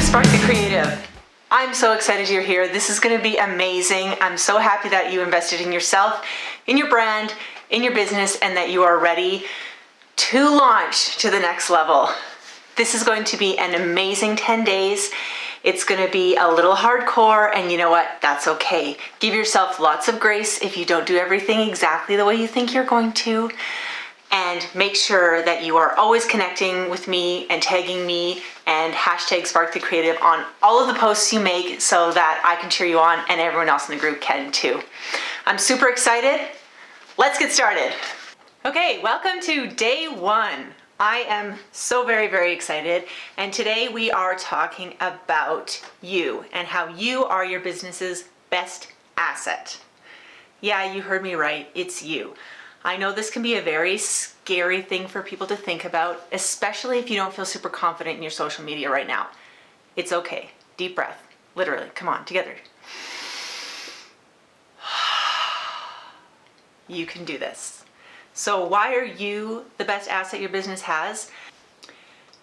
Spark the Creative. I'm so excited you're here. This is going to be amazing. I'm so happy that you invested in yourself, in your brand, in your business, and that you are ready to launch to the next level. This is going to be an amazing 10 days. It's going to be a little hardcore, and you know what? That's okay. Give yourself lots of grace if you don't do everything exactly the way you think you're going to. And make sure that you are always connecting with me and tagging me and hashtag Spark the Creative on all of the posts you make so that I can cheer you on and everyone else in the group can too. I'm super excited. Let's get started. Okay, welcome to day one. I am so very excited, and today we are talking about you and how you are your business's best asset. Yeah, you heard me right, it's you. I know this can be a very scary thing for people to think about, especially if you don't feel super confident in your social media right now. It's okay. Deep breath. Literally. Come on, together. You can do this. So why are you the best asset your business has?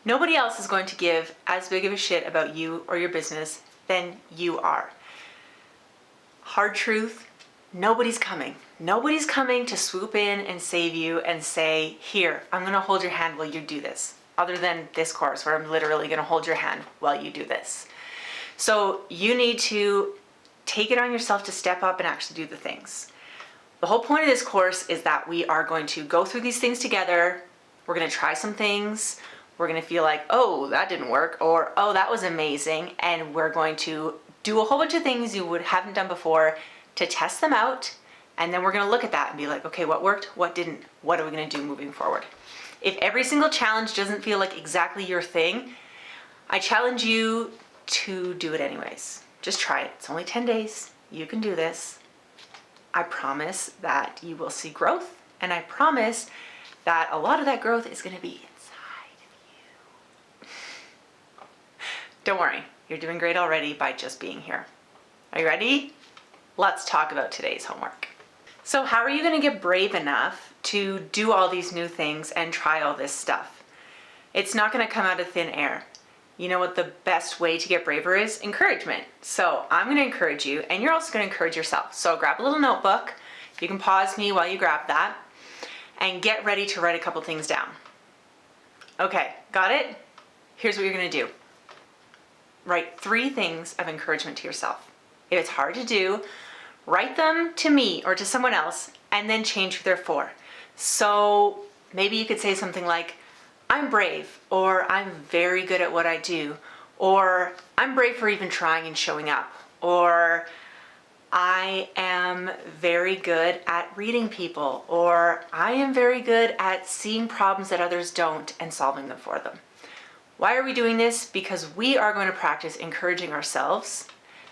Nobody else is going to give as big of a shit about you or your business than you are. Hard truth. Nobody's coming. Nobody's coming to swoop in and save you and say, here, I'm going to hold your hand while you do this. Other than this course where I'm literally going to hold your hand while you do this. So you need to take it on yourself to step up and actually do the things. The whole point of this course is that we are going to go through these things together. We're going to try some things. We're going to feel like, oh, that didn't work, or oh, that was amazing. And we're going to do a whole bunch of things you haven't done before to test them out, and then we're going to look at that and be like, okay, what worked, what didn't, what are we going to do moving forward? If every single challenge doesn't feel like exactly your thing, I challenge you to do it anyways. Just try it. It's only 10 days. You can do this. I promise that you will see growth, and I promise that a lot of that growth is going to be inside of you. Don't worry, you're doing great already by just being here. Are you ready? Let's talk about today's homework. So how are you going to get brave enough to do all these new things and try all this stuff? It's not going to come out of thin air. You know what the best way to get braver is? Encouragement. So I'm going to encourage you, and you're also going to encourage yourself. So grab a little notebook. You can pause me while you grab that and get ready to write a couple things down. Okay, got it? Here's what you're going to do. Write 3 things of encouragement to yourself. If it's hard to do, write them to me or to someone else and then change who they're for. So maybe you could say something like, I'm brave, or I'm very good at what I do, or I'm brave for even trying and showing up, or I am very good at reading people, or I am very good at seeing problems that others don't and solving them for them. Why are we doing this? Because we are going to practice encouraging ourselves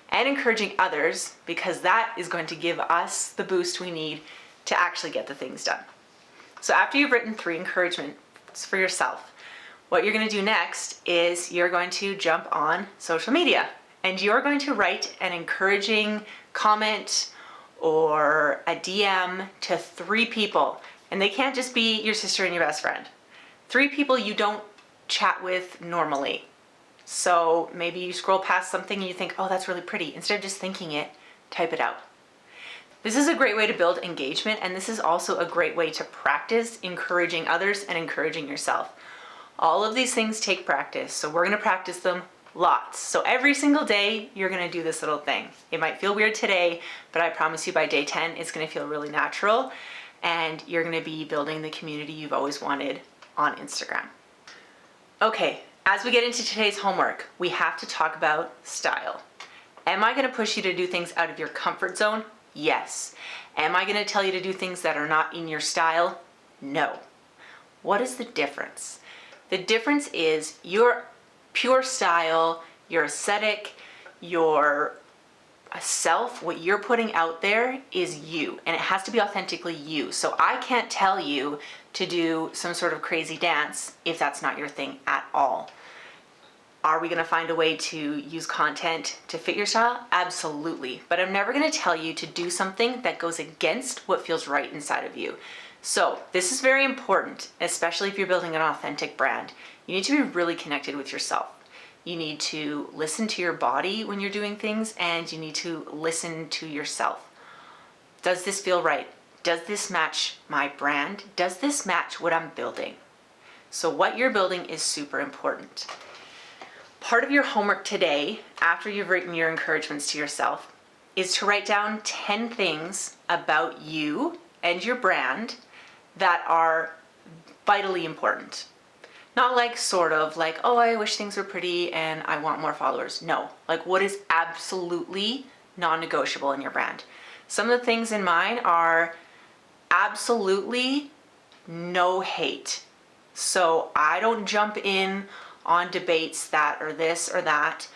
and encouraging others, because that is going to give us the boost we need to actually get the things done. So after you've written 3 encouragements for yourself, what you're going to do next is you're going to jump on social media and you're going to write an encouraging comment or a DM to 3 people. And they can't just be your sister and your best friend. 3 people you don't chat with normally. So maybe you scroll past something and you think, oh, that's really pretty. Instead of just thinking it, type it out. This is a great way to build engagement, and this is also a great way to practice encouraging others and encouraging yourself. All of these things take practice, so we're going to practice them lots. So every single day, you're going to do this little thing. It might feel weird today, but I promise you by day 10, it's going to feel really natural, and you're going to be building the community you've always wanted on Instagram. Okay. As we get into today's homework, we have to talk about style. Am I going to push you to do things out of your comfort zone? Yes. Am I going to tell you to do things that are not in your style? No. What is the difference? The difference is your pure style, your aesthetic, your self, what you're putting out there is you, and it has to be authentically you. So I can't tell you to do some sort of crazy dance if that's not your thing at all. Are we going to find a way to use content to fit your style? Absolutely. But I'm never going to tell you to do something that goes against what feels right inside of you. So this is very important, especially if you're building an authentic brand. You need to be really connected with yourself. You need to listen to your body when you're doing things, and you need to listen to yourself. Does this feel right? Does this match my brand? Does this match what I'm building? So what you're building is super important. Part of your homework today, after you've written your encouragements to yourself, is to write down 10 things about you and your brand that are vitally important. Not like sort of like, oh, I wish things were pretty and I want more followers. No, like what is absolutely non-negotiable in your brand. Some of the things in mine are absolutely no hate. So I don't jump in on debates that are this or that.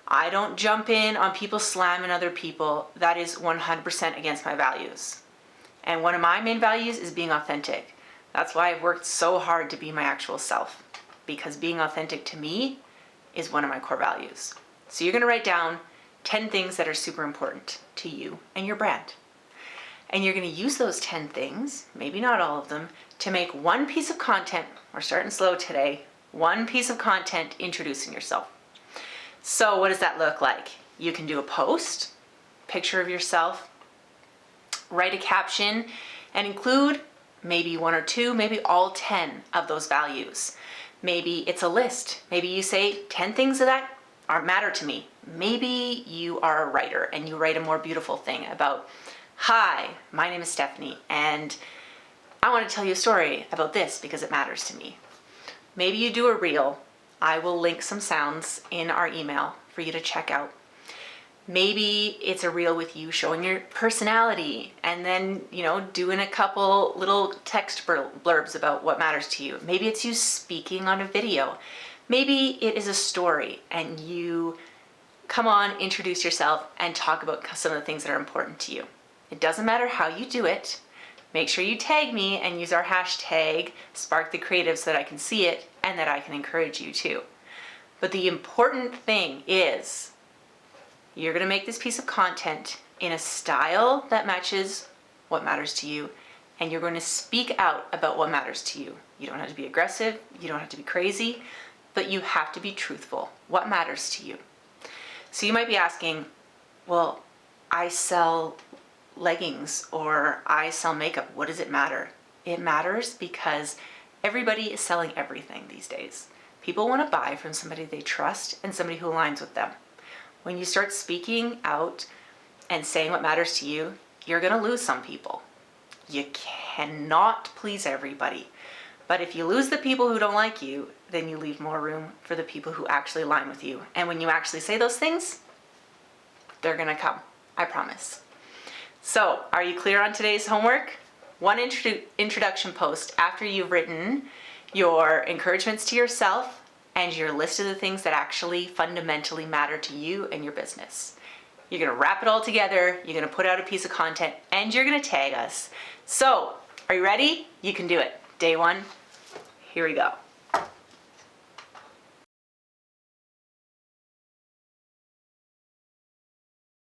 I don't jump in on people slamming other people. That is 100% against my values. And one of my main values is being authentic. That's why I've worked so hard to be my actual self, because being authentic to me is one of my core values. So you're gonna write down 10 things that are super important to you and your brand. And you're gonna use those 10 things, maybe not all of them, to make one piece of content. We're starting slow today. One piece of content introducing yourself. So what does that look like? You can do a post, picture of yourself, write a caption, and include maybe one or two, maybe all 10 of those values. Maybe it's a list. Maybe you say 10 things that matter to me. Maybe you are a writer and you write a more beautiful thing about, hi, my name is Stephanie, and I want to tell you a story about this because it matters to me. Maybe you do a reel. I will link some sounds in our email for you to check out. Maybe it's a reel with you showing your personality and then, doing a couple little text blurbs about what matters to you. Maybe it's you speaking on a video. Maybe it is a story and you come on, introduce yourself, and talk about some of the things that are important to you. It doesn't matter how you do it. Make sure you tag me and use our hashtag #SparkTheCreative so that I can see it and that I can encourage you too. But the important thing is you're gonna make this piece of content in a style that matches what matters to you, and you're going to speak out about what matters to you. You don't have to be aggressive, you don't have to be crazy, but you have to be truthful. What matters to you? So you might be asking, well, I sell leggings or I sell makeup. What does it matter? It matters because everybody is selling everything these days. People want to buy from somebody they trust and somebody who aligns with them. When you start speaking out and saying what matters to you, you're going to lose some people. You cannot please everybody. But if you lose the people who don't like you, then you leave more room for the people who actually align with you. And when you actually say those things, they're going to come. I promise. So, are you clear on today's homework? One introduction post after you've written your encouragements to yourself and your list of the things that actually fundamentally matter to you and your business. You're gonna wrap it all together, you're gonna put out a piece of content, and you're gonna tag us. So, are you ready? You can do it. Day one, here we go.